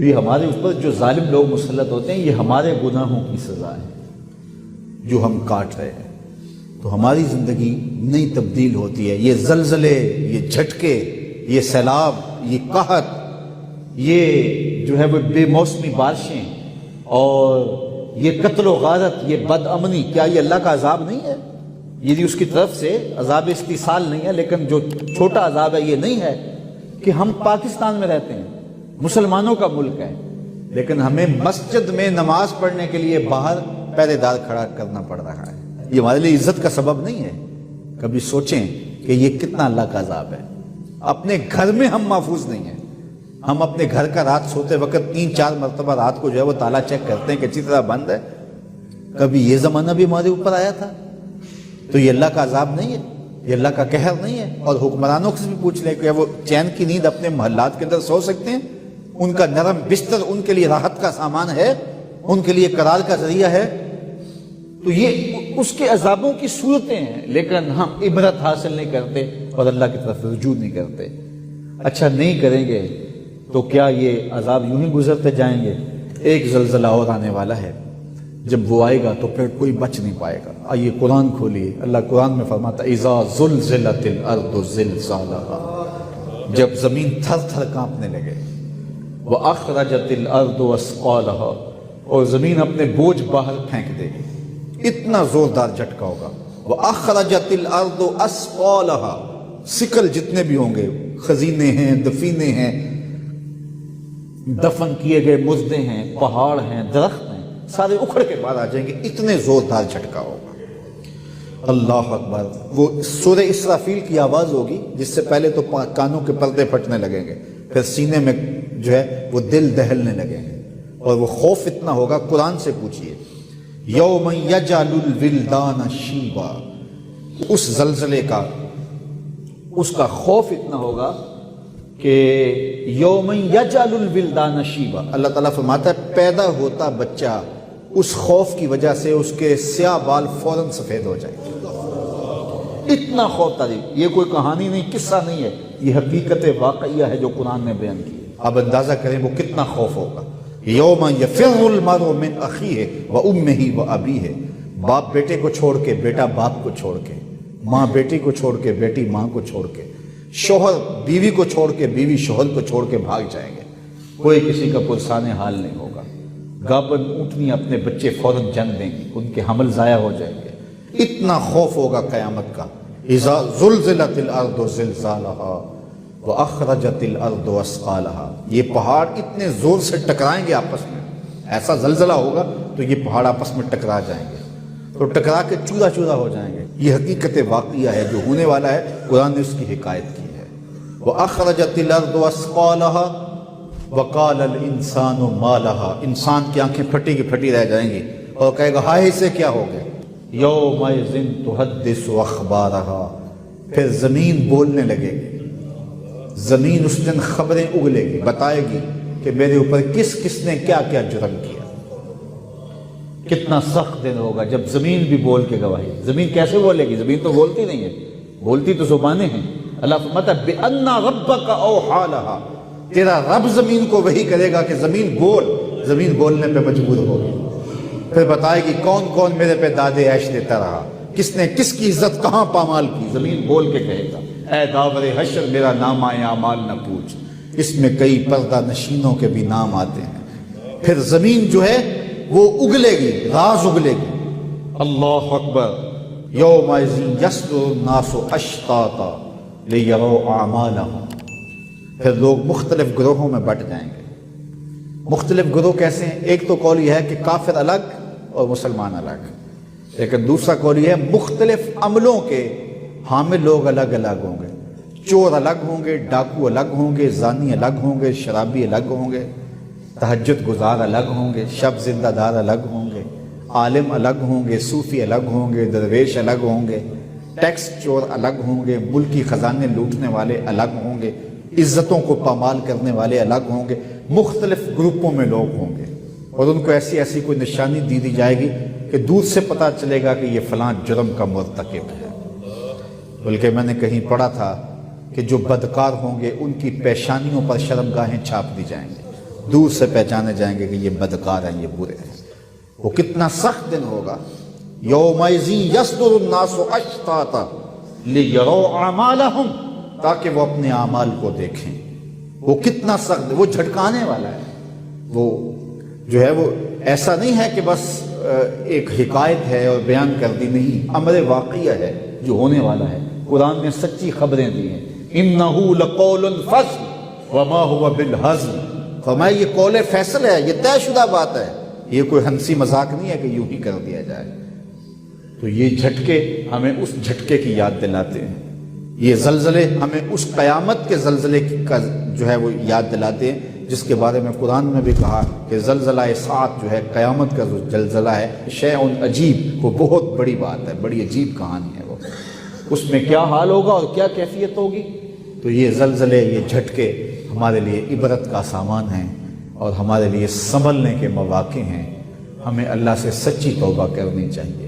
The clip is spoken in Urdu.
یہ ہمارے اوپر جو ظالم لوگ مسلط ہوتے ہیں، یہ ہمارے گناہوں کی سزا ہے جو ہم کاٹ رہے ہیں۔ تو ہماری زندگی نہیں تبدیل ہوتی ہے۔ یہ زلزلے، یہ جھٹکے، یہ سیلاب، یہ قحط، یہ جو ہے وہ بے موسمی بارشیں اور یہ قتل و غارت، یہ بد امنی، کیا یہ اللہ کا عذاب نہیں ہے؟ یہ اس کی طرف سے عذاب استیصال نہیں ہے، لیکن جو چھوٹا عذاب ہے یہ نہیں ہے کہ ہم پاکستان میں رہتے ہیں، مسلمانوں کا ملک ہے، لیکن ہمیں مسجد میں نماز پڑھنے کے لیے باہر پہرے دار کھڑا کرنا پڑ رہا ہے۔ یہ ہمارے لیے عزت کا سبب نہیں ہے۔ کبھی سوچیں کہ یہ کتنا اللہ کا عذاب ہے۔ اپنے گھر میں ہم محفوظ نہیں ہیں۔ ہم اپنے گھر کا رات سوتے وقت 3-4 مرتبہ رات کو جو ہے وہ تالا چیک کرتے ہیں کہ اچھی طرح بند ہے۔ کبھی یہ زمانہ بھی ہمارے اوپر آیا تھا؟ تو یہ اللہ کا عذاب نہیں ہے؟ یہ اللہ کا قہر نہیں ہے؟ اور حکمرانوں سے بھی پوچھ لیں کہ وہ چین کی نیند اپنے محلات کے اندر سو سکتے ہیں؟ ان کا نرم بستر ان کے لیے راحت کا سامان ہے، ان کے لیے قرار کا ذریعہ ہے؟ تو یہ اس کے عذابوں کی صورتیں ہیں، لیکن ہم عبرت حاصل نہیں کرتے اور اللہ کی طرف رجوع نہیں کرتے۔ اچھا نہیں کریں گے تو کیا یہ عذاب یوں ہی گزرتے جائیں گے؟ ایک زلزلہ اور آنے والا ہے، جب وہ آئے گا تو پھر کوئی بچ نہیں پائے گا۔ آئیے قرآن کھولیے، اللہ قرآن میں فرماتا ہے اذا زلزلت الارض زلزالها، جب زمین تھر تھر کانپنے لگے، وَأَخْرَجَتِ الْأَرْضُ أَثْقَالَهَا، اور زمین اپنے بوجھ باہر پھینک دے گی، اتنا زوردار جھٹکا ہوگا۔ وَأَخْرَجَتِ الْأَرْضُ أَثْقَالَهَا، سکل جتنے بھی ہوں گے، خزینے ہیں، دفینے ہیں، دفن کیے گئے مردے ہیں، پہاڑ ہیں، درخت ہیں، سارے اکھڑ کے باہر آ جائیں گے، اتنے زوردار جھٹکا ہوگا۔ اللہ اکبر۔ وہ سورہ اسرافیل کی آواز ہوگی، جس سے پہلے تو کانوں کے پردے پھٹنے لگیں گے، پھر سینے میں جو ہے وہ دل دہلنے لگیں گے، اور وہ خوف اتنا ہوگا، قرآن سے پوچھئے یوم یجعل الولدان شیبا، اس زلزلے کا، اس کا خوف اتنا ہوگا کہ یوم یجعل الولدان شیبا، اللہ تعالیٰ فرماتا ہے پیدا ہوتا بچہ اس خوف کی وجہ سے اس کے سیاہ بال فوراً سفید ہو جائیں گے۔ اتنا خوف تاریخ، یہ کوئی کہانی نہیں، قصہ نہیں ہے، یہ حقیقت واقعیہ ہے جو قرآن نے بیان کی ہے۔ اب اندازہ کریں وہ کتنا خوف ہوگا۔ یوم یفر المرء من اخیہ وامہ وابیہ، باپ بیٹے کو چھوڑ کے، بیٹا باپ کو چھوڑ کے، ماں بیٹی کو چھوڑ کے، بیٹی ماں کو چھوڑ کے، شوہر بیوی کو چھوڑ کے، بیوی شوہر کو چھوڑ کے بھاگ جائیں گے، کوئی کسی کا پرسان حال نہیں ہوگا۔ گابن اونٹنی اپنے بچے فوراً جن دیں گی، ان کے حمل ضائع ہو جائیں گے۔ اتنا خوف ہوگا قیامت کا۔ اذا زلزلت الارض زلزالها وَأَخْرَجَتِ الْأَرْضُ أَثْقَالَهَا، یہ پہاڑ اتنے زور سے ٹکرائیں گے آپس میں، ایسا زلزلہ ہوگا تو یہ پہاڑ آپس میں ٹکرا جائیں گے، تو ٹکرا کے چورا چورا ہو جائیں گے۔ یہ حقیقت واقعہ ہے جو ہونے والا ہے، قرآن نے اس کی حکایت کی ہے۔ وَأَخْرَجَتِ الْأَرْضُ أَثْقَالَهَا وَقَالَ الْإِنسَانُ مَا لَهَا، انسان کی آنکھیں پھٹی کی پھٹی رہ جائیں گی اور کہے گا ہائے اسے کیا ہو گیا۔ يَوْمَئِذٍ تُحَدِّثُ أَخْبَارَهَا، پھر زمین بولنے لگے گی، زمین اس دن خبریں اگلے گی، بتائے گی کہ میرے اوپر کس کس نے کیا کیا جرم کیا۔ کتنا سخت دن ہوگا جب زمین بھی بول کے گواہی۔ زمین کیسے بولے گی؟ زمین تو بولتی نہیں ہے، بولتی تو زبانیں ہیں۔ اللہ فرماتا ہے بِأَنَّ رَبَّكَ أَوْحَىٰ لَهَا، تیرا رب زمین کو وحی کرے گا کہ زمین بول، زمین بولنے پہ مجبور ہوگی، پھر بتائے گی کون کون میرے پہ دادے عیش دیتا رہا، کس نے کس کی عزت کہاں پامال کی۔ زمین بول کے کہے گا اے داور حشر میرا نامہ اعمال نہ پوچھ، اس میں کئی پردہ نشینوں کے بھی نام آتے ہیں۔ پھر زمین جو ہے وہ اگلے گی، راز اگلے گی۔ اللہ اکبر۔ یومئذ یصدر الناس اشتاتا لیروا اعمالهم، پھر لوگ مختلف گروہوں میں بٹ جائیں گے۔ مختلف گروہ کیسے ہیں؟ ایک تو قول یہ ہے کہ کافر الگ اور مسلمان الگ، لیکن دوسرا قول یہ ہے مختلف عملوں کے حامل لوگ الگ الگ ہوں گے۔ چور الگ ہوں گے، ڈاکو الگ ہوں گے، زانی الگ ہوں گے، شرابی الگ ہوں گے، تہجد گزار الگ ہوں گے، شب زندہ دار الگ ہوں گے، عالم الگ ہوں گے، صوفی الگ ہوں گے، درویش الگ ہوں گے، ٹیکس چور الگ ہوں گے، ملکی خزانے لوٹنے والے الگ ہوں گے، عزتوں کو پامال کرنے والے الگ ہوں گے۔ مختلف گروپوں میں لوگ ہوں گے، اور ان کو ایسی ایسی کوئی نشانی دی جائے گی کہ دور سے پتہ چلے گا کہ یہ فلاں جرم کا مرتکب ہے۔ بلکہ میں نے کہیں پڑھا تھا کہ جو بدکار ہوں گے ان کی پیشانیوں پر شرمگاہیں چھاپ دی جائیں گے، دور سے پہچانے جائیں گے کہ یہ بدکار ہیں، یہ برے ہیں۔ وہ کتنا سخت دن ہوگا، یومئذ یصدر الناس اشتاتا لیروا اعمالہم، تاکہ وہ اپنے اعمال کو دیکھیں۔ وہ کتنا سخت، وہ جھٹکانے والا ہے، وہ جو ہے وہ ایسا نہیں ہے کہ بس ایک حکایت ہے اور بیان کر دی، نہیں، امر واقعہ ہے جو ہونے والا ہے۔ قرآن نے سچی خبریں دی ہیں، انہ لقول فصل وما هو بالہزل، فرمایا یہ قول فیصل ہے، یہ طے شدہ بات ہے، یہ کوئی ہنسی مذاق نہیں ہے کہ یوں ہی کر دیا جائے۔ تو یہ جھٹکے ہمیں اس جھٹکے کی یاد دلاتے ہیں، یہ زلزلے ہمیں اس قیامت کے زلزلے کا جو ہے وہ یاد دلاتے ہیں، جس کے بارے میں قرآن میں بھی کہا کہ زلزلہ ساعت جو ہے، قیامت کا جو زلزلہ ہے، شیء عجیب، وہ بہت بڑی بات ہے، بڑی عجیب کہانی ہے وہ، اس میں کیا حال ہوگا اور کیا کیفیت ہوگی۔ تو یہ زلزلے، یہ جھٹکے ہمارے لیے عبرت کا سامان ہیں اور ہمارے لیے سنبھلنے کے مواقع ہیں۔ ہمیں اللہ سے سچی توبہ کرنی چاہیے۔